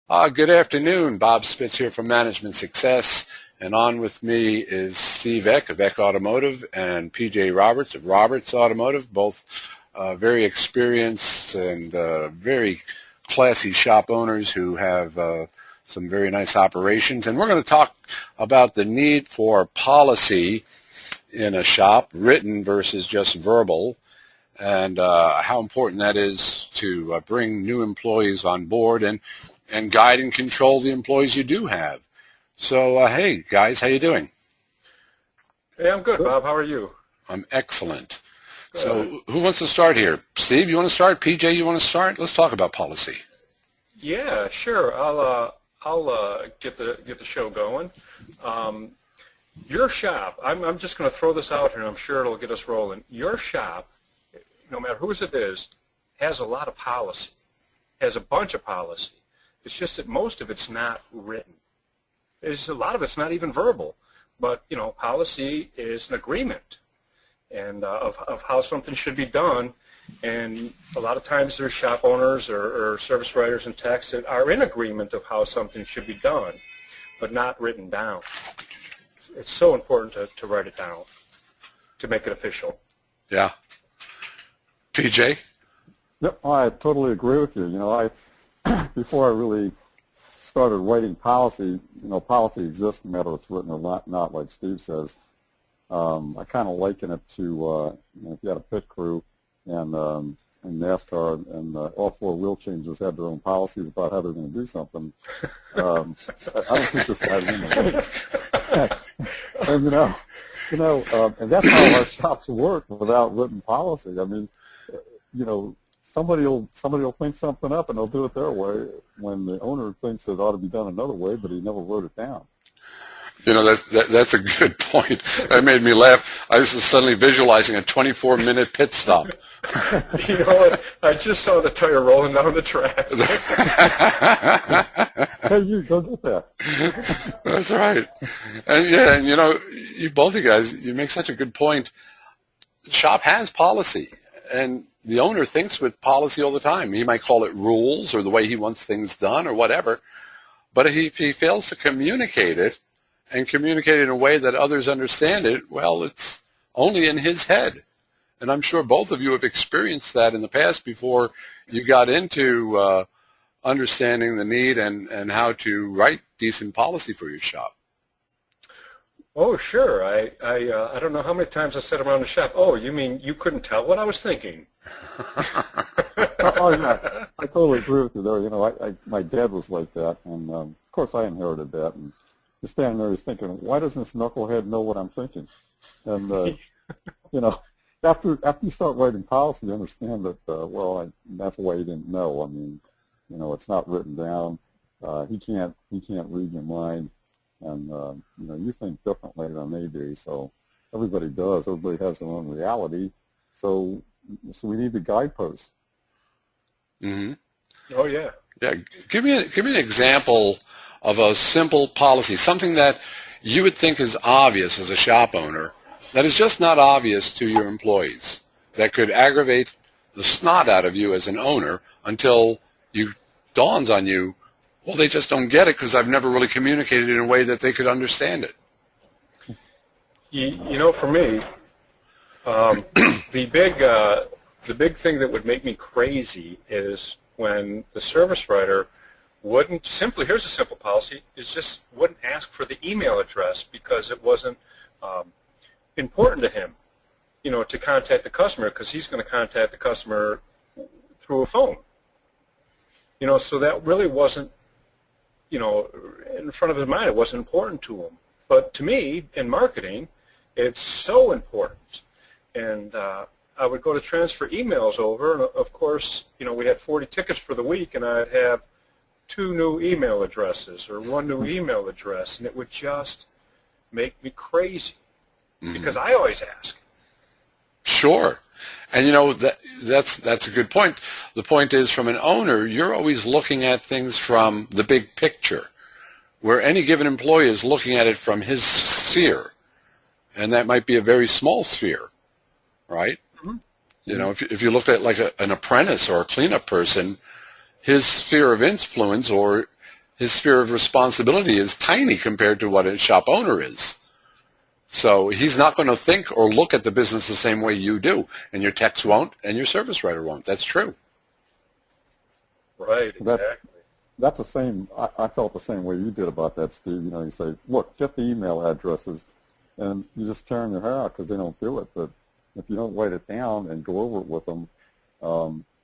Good afternoon. Bob Spitz here from Management Success, and on with me is Steve Eck of Eck Automotive and PJ Roberts of Roberts Automotive, both very experienced and very classy shop owners who have some very nice operations. And we're going to talk about the need for policy in a shop, written versus just verbal, and how important that is to bring new employees on board and guide and control the employees you do have. So, hey, guys, how you doing? Hey, I'm good, Bob. How are you? I'm excellent. Good. So who wants to start here? Steve, you want to start? PJ, you want to start? Let's talk about policy. Yeah, sure. I'll get the show going. Your shop, I'm just going to throw this out here, and I'm sure it'll get us rolling. Your shop, no matter whose it is, has a lot of policy, has a bunch of policy. It's just that most of it's not written. A lot of it's not even verbal. But, you know, policy is an agreement and of how something should be done. And a lot of times there's shop owners or service writers and techs that are in agreement of how something should be done, but not written down. It's so important to write it down, to make it official. Yeah. PJ? Yep, I totally agree with you. You know, before I really started writing policy, you know, policy exists no matter if it's written or not, like Steve says. I kind of liken it to, you know, if you had a pit crew and in NASCAR and all four wheel changes had their own policies about how they're going to do something. I don't think this guy's in the and and that's how our shops work without written policy. I mean, you know, somebody will think something up and they'll do it their way when the owner thinks it ought to be done another way, but he never wrote it down. You know, that's a good point. That made me laugh. I was suddenly visualizing a 24-minute pit stop. You know what? I just saw the tire rolling down the track. Hey, you go get that. That's right. And you know, you both of you guys, you make such a good point. The shop has policy, and the owner thinks with policy all the time. He might call it rules or the way he wants things done or whatever, but if he fails to communicate it and communicate it in a way that others understand it, well, it's only in his head. And I'm sure both of you have experienced that in the past before you got into understanding the need and how to write decent policy for your shop. Oh, sure. I don't know how many times I said around the shop, oh, you mean you couldn't tell what I was thinking? Oh, yeah. I totally agree with you there. You know, my dad was like that, and of course I inherited that. And you're standing there, he's thinking, why doesn't this knucklehead know what I'm thinking? And, you know, after you start writing policy, you understand that, that's why he didn't know. I mean, you know, it's not written down. He can't read your mind. And, you know, you think differently than they do. So everybody does. Everybody has their own reality. So we need the guideposts. Mm-hmm. Oh, yeah. Yeah. Give me an example of a simple policy, something that you would think is obvious as a shop owner, that is just not obvious to your employees, that could aggravate the snot out of you as an owner until it dawns on you, well, they just don't get it because I've never really communicated in a way that they could understand it. You know, for me, the big thing that would make me crazy is when the service writer wouldn't simply, here's a simple policy, is just wouldn't ask for the email address because it wasn't important to him, you know, to contact the customer because he's going to contact the customer through a phone. You know, so that really wasn't, you know, in front of his mind, it wasn't important to him. But to me, in marketing, it's so important. And I would go to transfer emails over, and of course, you know, we had 40 tickets for the week, and I'd have 2 new email addresses or 1 new email address, and it would just make me crazy because I always ask. Sure. And, you know, that's a good point. The point is, from an owner, you're always looking at things from the big picture, where any given employee is looking at it from his sphere, and that might be a very small sphere, right? Mm-hmm. You know, if you look at like an apprentice or a cleanup person, his sphere of influence or his sphere of responsibility is tiny compared to what a shop owner is. So he's not going to think or look at the business the same way you do, and your techs won't, and your service writer won't. That's true. Right, exactly. That's the same. I felt the same way you did about that, Steve. You know, you say, look, get the email addresses, and you just tearing your hair out because they don't do it. But if you don't write it down and go over it with them,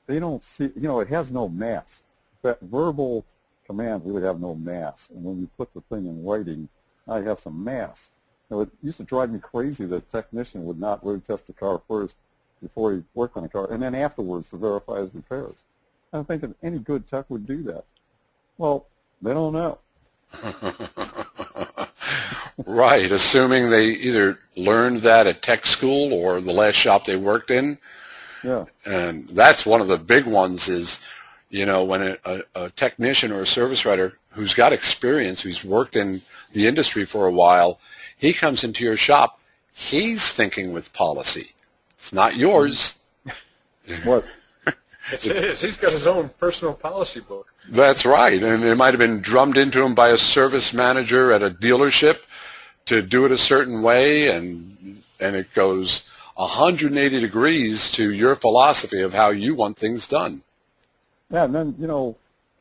they don't see. You know, it has no mass. That verbal commands really have no mass, and when you put the thing in writing, now you have some mass. You know, it used to drive me crazy that a technician would not road test the car first before he worked on the car, and then afterwards to verify his repairs. I'm thinking any good tech would do that. Well, they don't know. Right, assuming they either learned that at tech school or the last shop they worked in. Yeah. And that's one of the big ones is, you know, when a technician or a service writer who's got experience, who's worked in the industry for a while, he comes into your shop, he's thinking with policy. It's not yours. What? It's his. He's got his own personal policy book. That's right, and it might have been drummed into him by a service manager at a dealership to do it a certain way, and it goes 180 degrees to your philosophy of how you want things done. Yeah, and then, you know,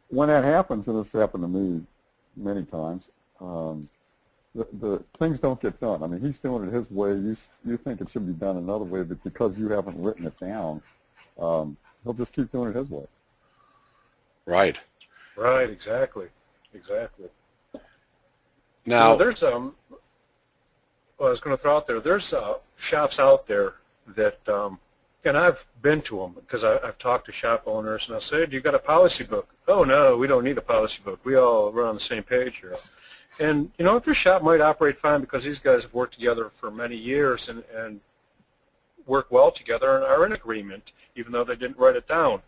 when that happens, and it's happened to me many times, the things don't get done. I mean, he's doing it his way. You think it should be done another way, but because you haven't written it down, he'll just keep doing it his way. Right. Right, exactly. Now, you know, there's well, I was going to throw out there's shops out there that, and I've been to them because I've talked to shop owners, and I'll say, do you got a policy book? Oh, no, we don't need a policy book. We all run on the same page here. And, you know, their shop might operate fine because these guys have worked together for many years and work well together and are in agreement, even though they didn't write it down.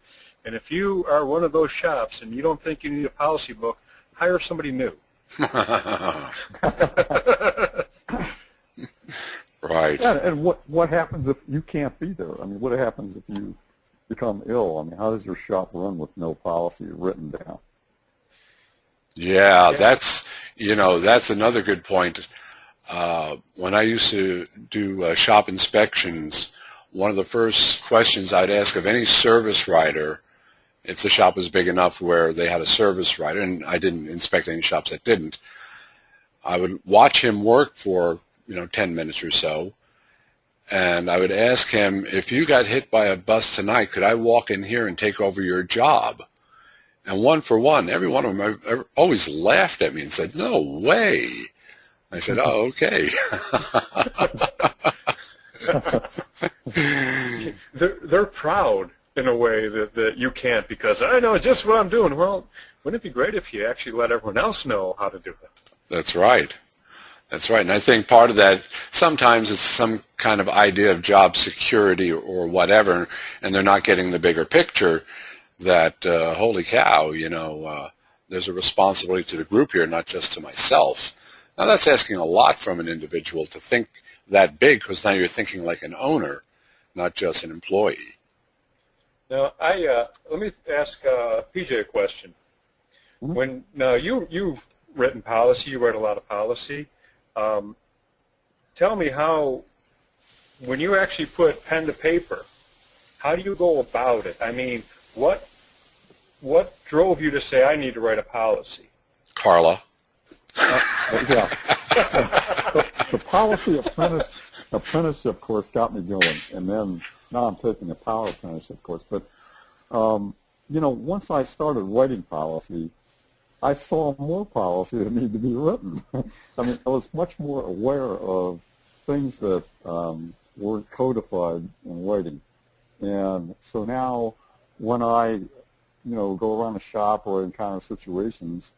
And if you are one of those shops and you don't think you need a policy book, hire somebody new. Right. Yeah, and what happens if you can't be there? I mean, what happens if you become ill? I mean, how does your shop run with no policy written down? Yeah, that's another good point. When I used to do shop inspections, one of the first questions I'd ask of any service writer, if the shop was big enough where they had a service writer, and I didn't inspect any shops that didn't, I would watch him work for 10 minutes or so, and I would ask him, if you got hit by a bus tonight, could I walk in here and take over your job? And one for one, every one of them always laughed at me and said, no way. I said, oh, okay. They're proud in a way that you can't, because I know just what I'm doing. Well, wouldn't it be great if you actually let everyone else know how to do it? That's right. That's right. And I think part of that, sometimes it's some kind of idea of job security or whatever, and they're not getting the bigger picture that, holy cow, there's a responsibility to the group here, not just to myself. Now, that's asking a lot from an individual to think that big, because now you're thinking like an owner, not just an employee. Now, let me ask PJ a question. Mm-hmm. Now you've written policy, you write a lot of policy. Tell me how, when you actually put pen to paper, how do you go about it? I mean, what drove you to say, I need to write a policy? Carla. Yeah. The policy apprenticeship course got me going, and then now I'm taking a power apprenticeship course. But, once I started writing policy, I saw more policy that needed to be written. I mean, I was much more aware of things that weren't codified in writing. And so now when I, go around the shop or encounter situations,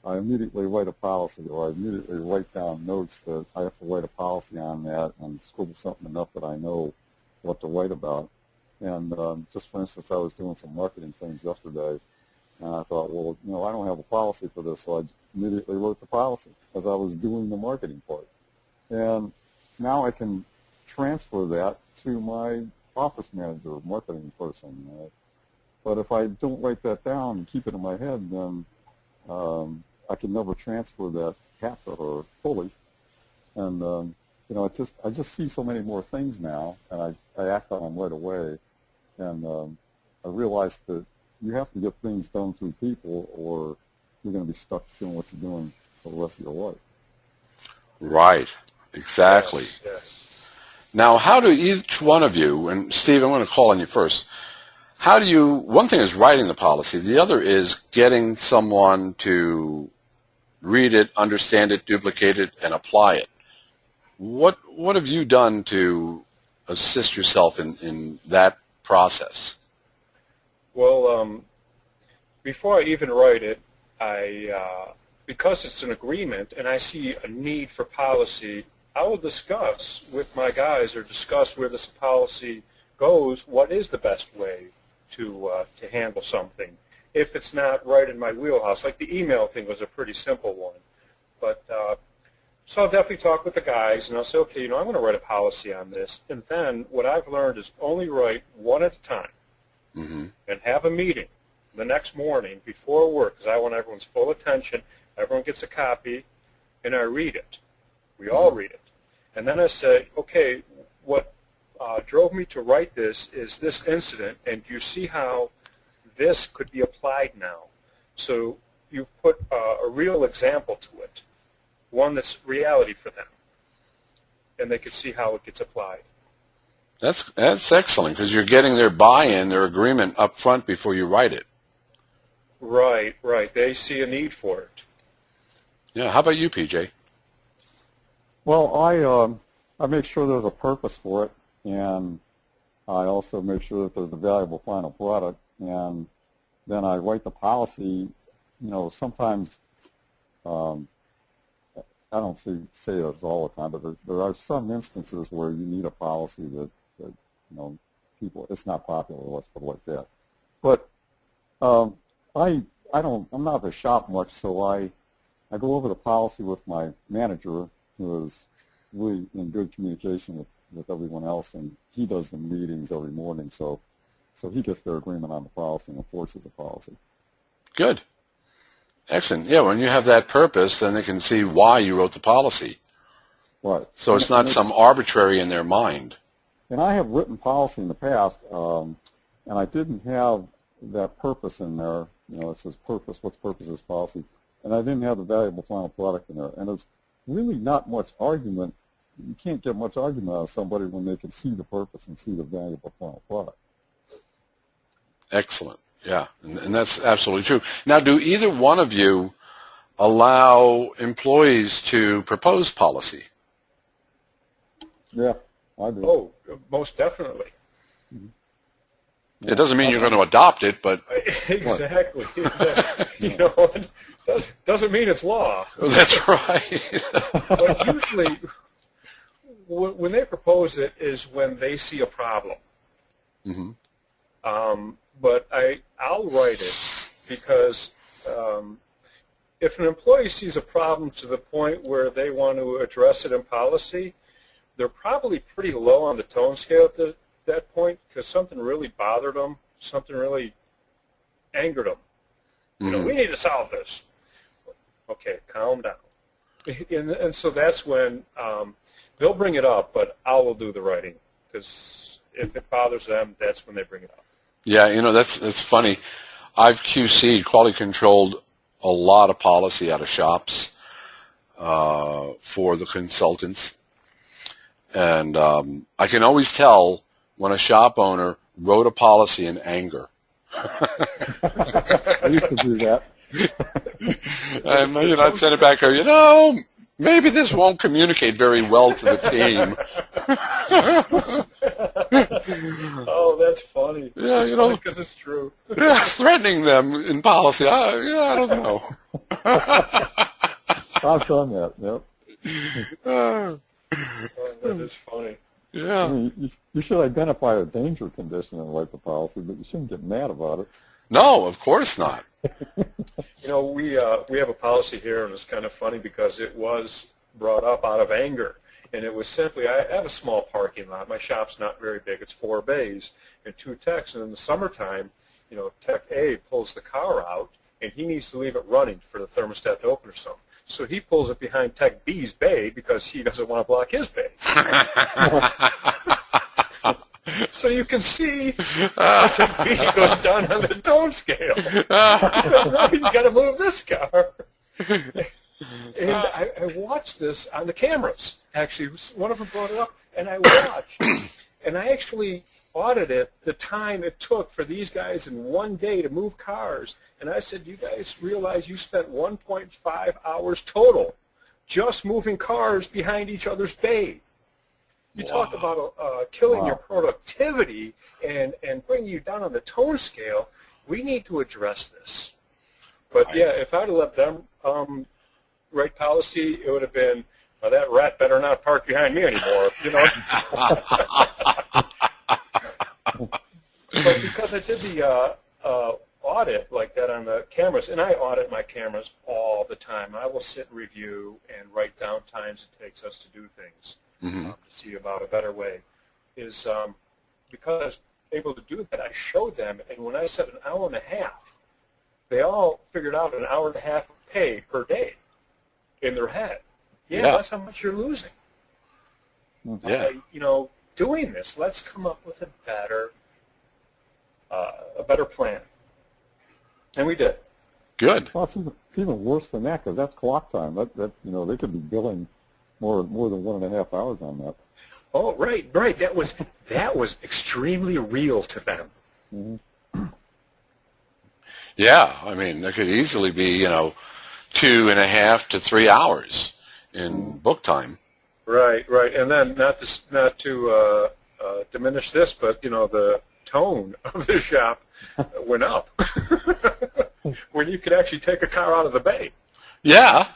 I immediately write a policy, or I immediately write down notes that I have to write a policy on that and scribble something enough that I know what to write about. And just for instance, I was doing some marketing things yesterday, and I thought, well, I don't have a policy for this, so I immediately wrote the policy as I was doing the marketing part. And now I can transfer that to my office manager, marketing person. But if I don't write that down and keep it in my head, then I can never transfer that half or fully. And you know, I just see so many more things now, and I act on them right away. And I realize that you have to get things done through people, or you're going to be stuck doing what you're doing for the rest of your life. Right. Exactly. Yes, yes. Now, how do each one of you, and Steve, I'm going to call on you first, how do you, one thing is writing the policy, the other is getting someone to read it, understand it, duplicate it, and apply it. What have you done to assist yourself in that process? Well, before I even write it, because it's an agreement and I see a need for policy, I will discuss with my guys or discuss where this policy goes, what is the best way to handle something. If it's not right in my wheelhouse, like the email thing was a pretty simple one. But so I'll definitely talk with the guys, and I'll say, okay, you know, I'm going to write a policy on this. And then what I've learned is only write one at a time, and have a meeting the next morning before work, because I want everyone's full attention. Everyone gets a copy, and I read it. We all read it. And then I say, okay, what drove me to write this is this incident, and you see how this could be applied now. So you've put a real example to it, one that's reality for them, and they can see how it gets applied. That's excellent, because you're getting their buy-in, their agreement up front before you write it. Right, right. They see a need for it. Yeah. How about you, PJ? Well, I make sure there's a purpose for it, and I also make sure that there's a valuable final product, and then I write the policy. You know, sometimes I don't say it all the time, but there are some instances where you need a policy that you know, people, it's not popular, let's put it like that. But I'm not at the shop much, so I go over the policy with my manager, who is really in good communication with everyone else, and he does the meetings every morning, so he gets their agreement on the policy and enforces the policy. Good. Excellent. Yeah, when you have that purpose, then they can see why you wrote the policy. Right. So it's not some arbitrary in their mind. And I have written policy in the past, and I didn't have that purpose in there. You know, it says purpose, what's purpose of this policy? And I didn't have the valuable final product in there. And there's really not much argument. You can't get much argument out of somebody when they can see the purpose and see the valuable final product. Excellent. Yeah, and that's absolutely true. Now, do either one of you allow employees to propose policy? Yeah, I do. Oh, most definitely. It doesn't mean you're going to adopt it, but... Exactly. You know, doesn't mean it's law. That's right. But usually, when they propose it is when they see a problem. But I'll write it because if an employee sees a problem to the point where they want to address it in policy, they're probably pretty low on the tone scale at that point, because something really bothered them, something really angered them. You know, we need to solve this. Okay, calm down. And so that's when they'll bring it up, but I will do the writing, because if it bothers them, that's when they bring it up. Yeah, you know, that's funny. I've QC'd, quality controlled, a lot of policy out of shops for the consultants. And I can always tell when a shop owner wrote a policy in anger. I used to do that. And, you know, I'd send it back, you know, maybe this won't communicate very well to the team. Oh, that's funny. Yeah, it's you know, because it's true. Yeah, threatening them in policy. I don't know. I've done that. Yep. Oh, that is funny. Yeah. I mean, you should identify a danger condition and write the policy, but you shouldn't get mad about it. No, of course not. You know, we have a policy here, and it's kind of funny because it was brought up out of anger. And it was simply, I have a small parking lot. My shop's not very big. It's 4 bays and 2 techs. And in the summertime, you know, Tech A pulls the car out, and he needs to leave it running for the thermostat to open or something. So he pulls it behind Tech B's bay because he doesn't want to block his bay. So you can see Tech B goes down on the tone scale. Because now he's got to move this car. And I watched this on the cameras. Actually, one of them brought it up, and I watched. And I actually audited the time it took for these guys in one day to move cars. And I said, you guys realize you spent 1.5 hours total just moving cars behind each other's bay. You talk about killing your productivity and bringing you down on the tone scale. We need to address this. But, yeah, if I'd have let them write policy, it would have been, well, that rat better not park behind me anymore, you know. But because I did the audit like that on the cameras, and I audit my cameras all the time. I will sit and review and write down times it takes us to do things to see about a better way. Is because I was able to do that, I showed them, and when I said an hour and a half, they all figured out an hour and a half of pay per day in their head. Yeah, that's how much you're losing. Yeah. You know, doing this, let's come up with a better plan. And we did. Good. Well, it's even worse than that because that's clock time. That you know, they could be billing more than 1.5 hours on that. Oh, right. That was extremely real to them. Mm-hmm. Yeah, I mean, that could easily be, you know, 2.5 to 3 hours in book time. Right. And then not to diminish this, but you know, the tone of the shop went up when you could actually take a car out of the bay. Yeah.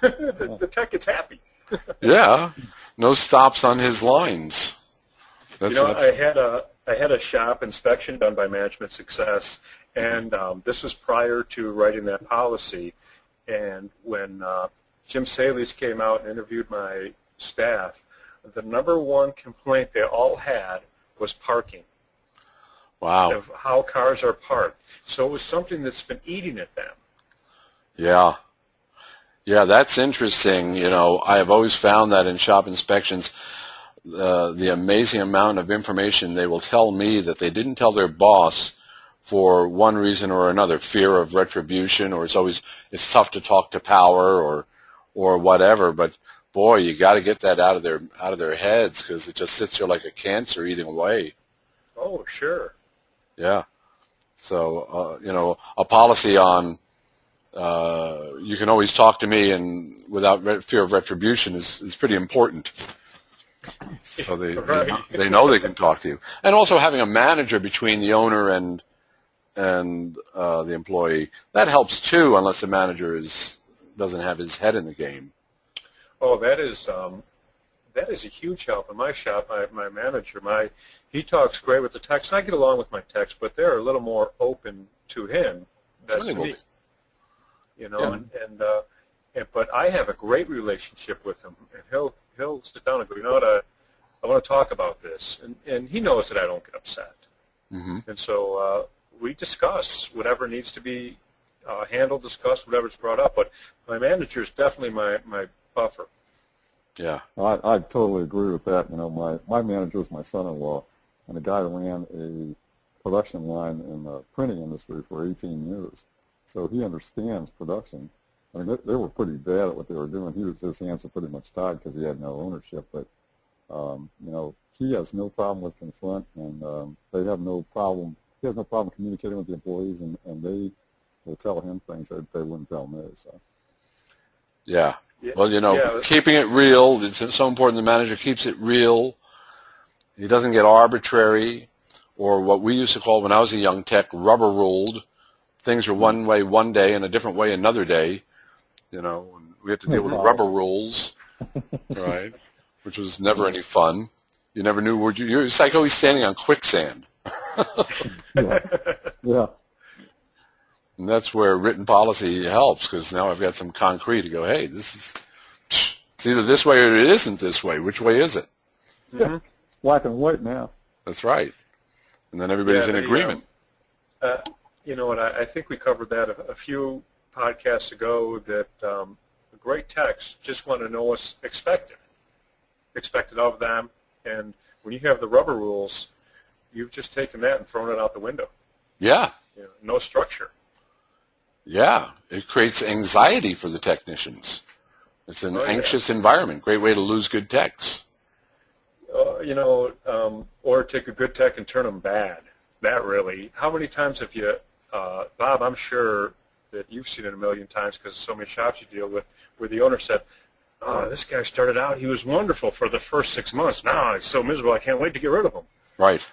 the tech gets happy. Yeah. No stops on his lines. That's you know, I had a shop inspection done by Management Success, and this was prior to writing that policy. And when Jim Saley's came out and interviewed my staff, the number one complaint they all had was parking. Wow. Of how cars are parked. So it was something that's been eating at them. Yeah. Yeah, that's interesting. You know, I have always found that in shop inspections, the amazing amount of information they will tell me that they didn't tell their boss for one reason or another, fear of retribution, or it's tough to talk to power or whatever. But boy, you got to get that out of their heads because it just sits there like a cancer eating away. Oh, sure. Yeah. So you know, a policy on you can always talk to me and without fear of retribution is pretty important. So they know they can talk to you, and also having a manager between the owner and the employee, that helps too, unless the manager doesn't have his head in the game. Oh, that is a huge help in my shop. My manager, he talks great with the techs, and I get along with my techs, but they're a little more open to him than to me. You know, yeah. But I have a great relationship with him, and he'll sit down and go, you know what, I want to talk about this, and he knows that I don't get upset, and so we discuss whatever needs to be handled, discuss whatever's brought up. But my manager is definitely my buffer. Yeah, I totally agree with that. You know, my manager was my son-in-law, and the guy ran a production line in the printing industry for 18 years. So he understands production. I mean, they were pretty bad at what they were doing. His hands were pretty much tied because he had no ownership. But you know, he has no problem with confront, and they have no problem. He has no problem communicating with the employees, and they will tell him things that they wouldn't tell me. So. Yeah. Well, you know, keeping it real, it's so important the manager keeps it real. He doesn't get arbitrary, or what we used to call, when I was a young tech, rubber ruled. Things are one way one day and a different way another day. You know, and we had to deal with rubber rules, right, which was never any fun. You never knew where you're like always standing on quicksand. Yeah. And that's where written policy helps, because now I've got some concrete to go, hey, it's either this way or it isn't this way. Which way is it? Yeah. It's black and white now. That's right. And then everybody's in agreement. And I think we covered that a few podcasts ago, that great techs just want to know what's expected of them. And when you have the rubber rules, you've just taken that and thrown it out the window. Yeah. No structure. Yeah. It creates anxiety for the technicians. It's an anxious environment. Great way to lose good techs. Or take a good tech and turn them bad. That really. How many times have you, Bob, I'm sure that you've seen it a million times because of so many shops you deal with, where the owner said, "Oh, this guy started out, he was wonderful for the first 6 months. Now he's so miserable, I can't wait to get rid of him." Right.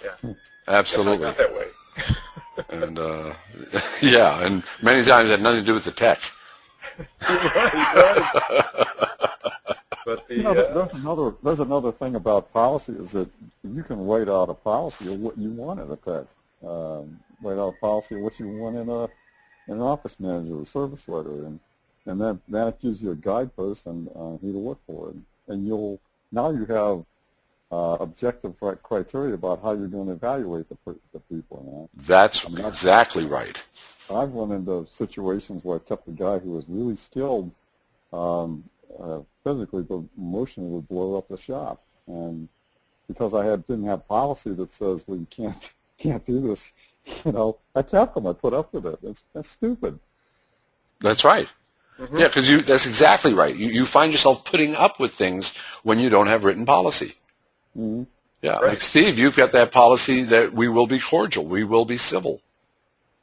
Yeah. Absolutely. Not that way. And yeah, and many times it had nothing to do with the tech. Right. But there's another thing about policy, is that you can write out a policy of what you want in a tech. Write out a policy of what you want in an office manager or service writer, and then it gives you a guidepost on who to look for, and you have objective criteria about how you're going to evaluate the people. That's exactly right. I've run into situations where I kept a guy who was really skilled physically, but emotionally would blow up the shop. And because I didn't have policy that says, well, you can't do this, I kept them. I put up with it. That's stupid. That's right. Mm-hmm. Yeah, because that's exactly right. You find yourself putting up with things when you don't have written policy. Mm-hmm. Yeah, right. Like Steve, you've got that policy that we will be cordial, we will be civil.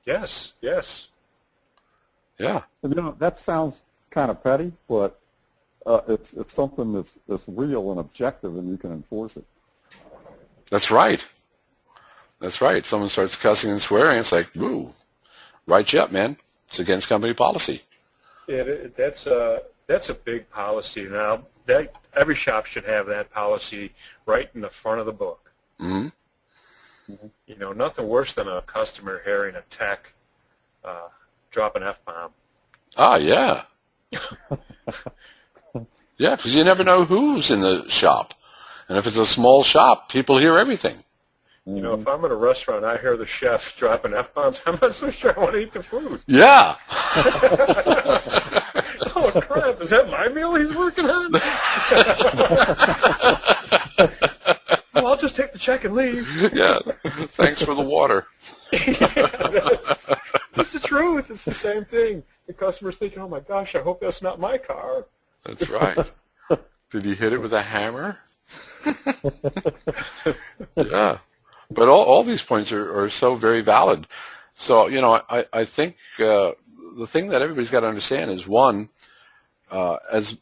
Yes. Yeah. And, that sounds kind of petty, but it's something that's real and objective, and you can enforce it. That's right. That's right. Someone starts cussing and swearing, it's like, woo, write you up, man. It's against company policy. That's a big policy. Now, every shop should have that policy right in the front of the book. Mm-hmm. Nothing worse than a customer hearing a tech drop an F-bomb. Ah, yeah. Yeah, because you never know who's in the shop. And if it's a small shop, people hear everything. If I'm in a restaurant and I hear the chef dropping F-bombs, I'm not so sure I want to eat the food. Yeah. Oh, crap. Is that my meal he's working on? Well, I'll just take the check and leave. Yeah. Thanks for the water. That's the truth. It's the same thing. The customer's thinking, oh, my gosh, I hope that's not my car. That's right. Did he hit it with a hammer? Yeah. But all these points are so very valid. So, I think the thing that everybody's got to understand is, one, as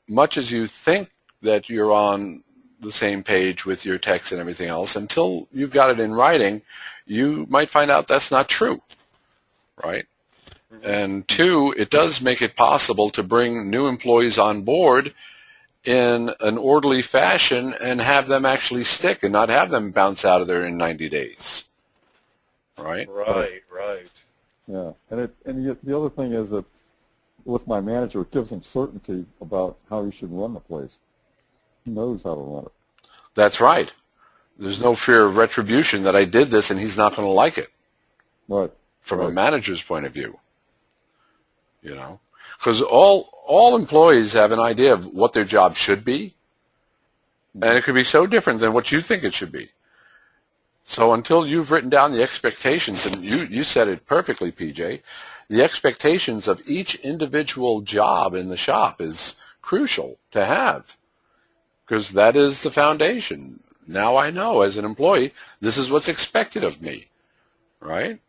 much as you think that you're on the same page with your text and everything else, until you've got it in writing, you might find out that's not true, right? Mm-hmm. And two, it does make it possible to bring new employees on board in an orderly fashion and have them actually stick and not have them bounce out of there in 90 days. Right? Right. Yeah. And the other thing is that with my manager, it gives him certainty about how he should run the place. He knows how to run it. That's right. There's no fear of retribution that I did this and he's not going to like it. Right. From a manager's point of view. Because all employees have an idea of what their job should be, and it could be so different than what you think it should be. So until you've written down the expectations, and you said it perfectly, PJ, the expectations of each individual job in the shop is crucial to have, because that is the foundation. Now I know as an employee, this is what's expected of me, right?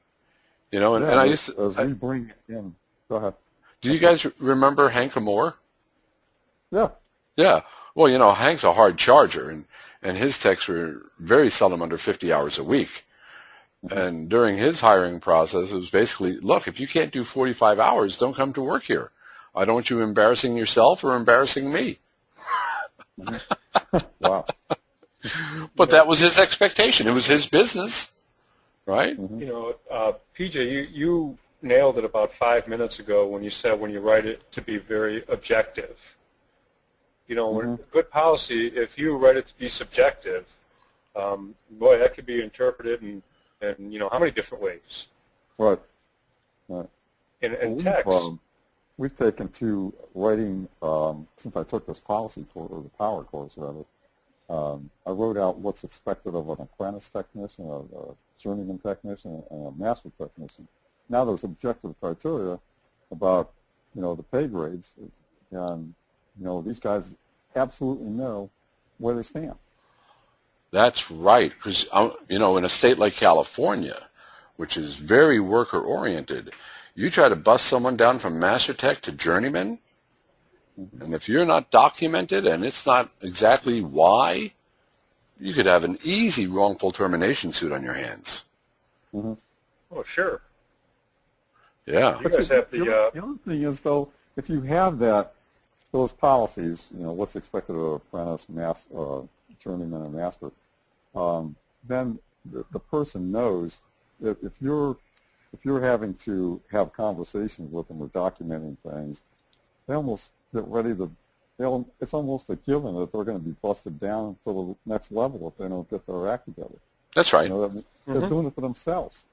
And I used to... As we bring it in... Go ahead. Do you guys remember Hank Moore? Yeah. Yeah. Well, Hank's a hard charger, and his techs were very seldom under 50 hours a week. Mm-hmm. And during his hiring process, it was basically, look, if you can't do 45 hours, don't come to work here. I don't want you embarrassing yourself or embarrassing me. Wow. But that was his expectation. It was his business, right? Mm-hmm. PJ, you nailed it about 5 minutes ago when you said when you write it to be very objective. When good policy, if you write it to be subjective, boy, that could be interpreted in how many different ways. Right. Right. And Well, text. we've taken to writing, since I took this policy course, or the power course rather, I wrote out what's expected of an apprentice technician, a journeyman technician, and a master technician. Now there's objective criteria about, the pay grades, and, these guys absolutely know where they stand. That's right, because, in a state like California, which is very worker-oriented, you try to bust someone down from master tech to journeyman, and if you're not documented and it's not exactly why, you could have an easy wrongful termination suit on your hands. Mm-hmm. Oh, sure. Yeah. You guys have the other thing is, though, if you have those policies, what's expected of an apprentice, journeyman, and master, then the person knows that if you're having to have conversations with them or documenting things, they almost get ready to. It's almost a given that they're going to be busted down to the next level if they don't get their act together. That's right. They're doing it for themselves.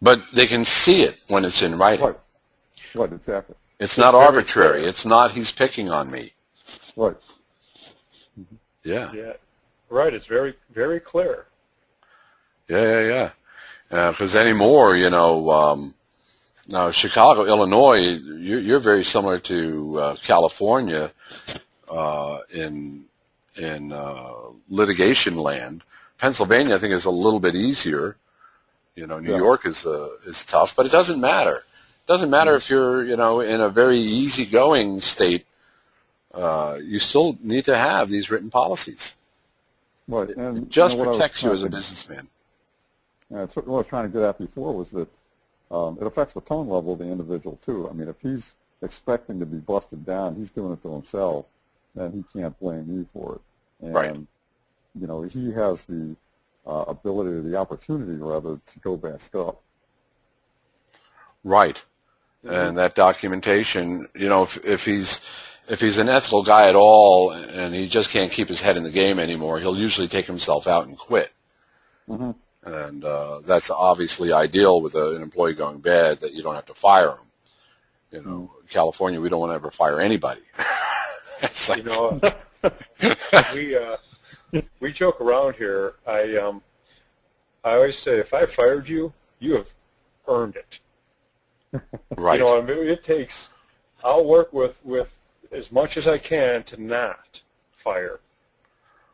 But they can see it when it's in writing. Right, exactly. It's not arbitrary. It's not he's picking on me. Right. Mm-hmm. Yeah. Yeah. Right. It's very, very clear. Yeah. Because anymore, now Chicago, Illinois, you're very similar to California in litigation land. Pennsylvania, I think, is a little bit easier. New York is tough, but it doesn't matter. It doesn't matter if you're, in a very easygoing state. You still need to have these written policies. Right, and it just protects you as a businessman. That's what I was trying to get at before was that it affects the tone level of the individual too. I mean, if he's expecting to be busted down, he's doing it to himself, then he can't blame you for it. And, right. He has the ability or the opportunity, rather, to go back up. Right. Mm-hmm. And that documentation, if he's an ethical guy at all and he just can't keep his head in the game anymore, he'll usually take himself out and quit. Mm-hmm. And that's obviously ideal with an employee going bad, that you don't have to fire him. In California, we don't want to ever fire anybody. It's like, we joke around here. I always say, if I fired you, you have earned it. right. I mean, it takes. I'll work with as much as I can to not fire.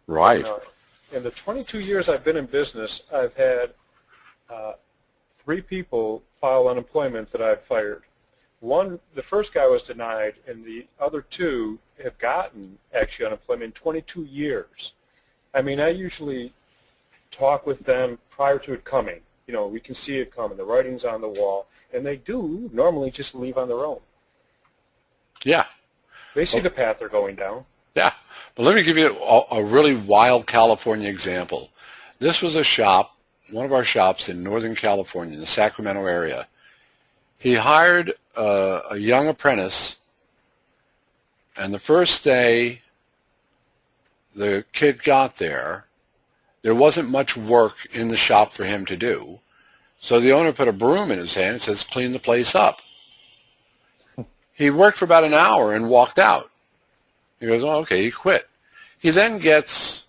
Right. In the 22 years I've been in business, I've had 3 people file unemployment that I've fired. The first guy was denied, and the other 2 have gotten actually unemployment in 22 years. I mean, I usually talk with them prior to it coming. We can see it coming. The writing's on the wall, and they do normally just leave on their own. Yeah. They see the path they're going down. Yeah. But let me give you a really wild California example. This was a shop, one of our shops in Northern California, in the Sacramento area. He hired a young apprentice, and the first day the kid got there wasn't much work in the shop for him to do. So the owner put a broom in his hand and says, clean the place up. He worked for about an hour and walked out. He goes, oh, okay, he quit. He then gets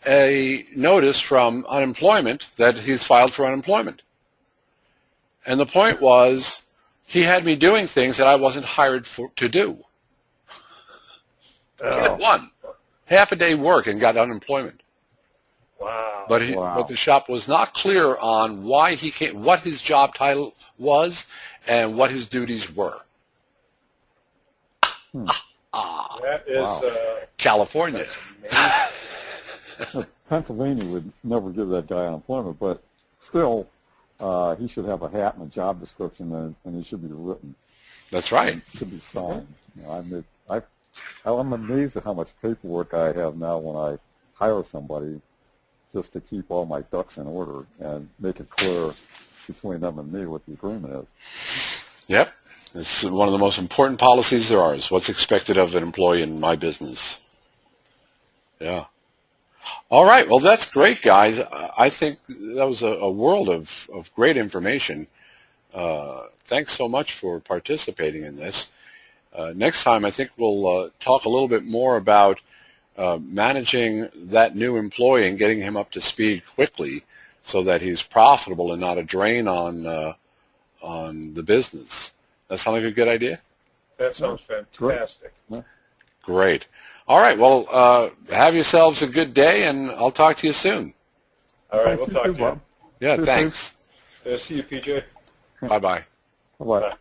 a notice from unemployment that he's filed for unemployment. And the point was, he had me doing things that I wasn't hired to do. He had one half a day work and got unemployment. Wow. But the shop was not clear on why he came, what his job title was, and what his duties were. That is California. Pennsylvania would never give that guy unemployment, but still, he should have a hat and a job description, and he should be written. That's right. It should be signed. I'm amazed at how much paperwork I have now when I hire somebody, just to keep all my ducks in order and make it clear between them and me what the agreement is. Yep. It's one of the most important policies there are, is what's expected of an employee in my business. Yeah. All right. Well, that's great, guys. I think that was a world of great information. Thanks so much for participating in this. Next time, I think we'll talk a little bit more about managing that new employee and getting him up to speed quickly so that he's profitable and not a drain on the business. That sound like a good idea? That sounds fantastic. Yeah. Great. All right. Well, have yourselves a good day, and I'll talk to you soon. All right, we'll Thanks, talk to you. Bob. Yeah, See you thanks. See you, PJ. Bye-bye. Bye-bye. Bye.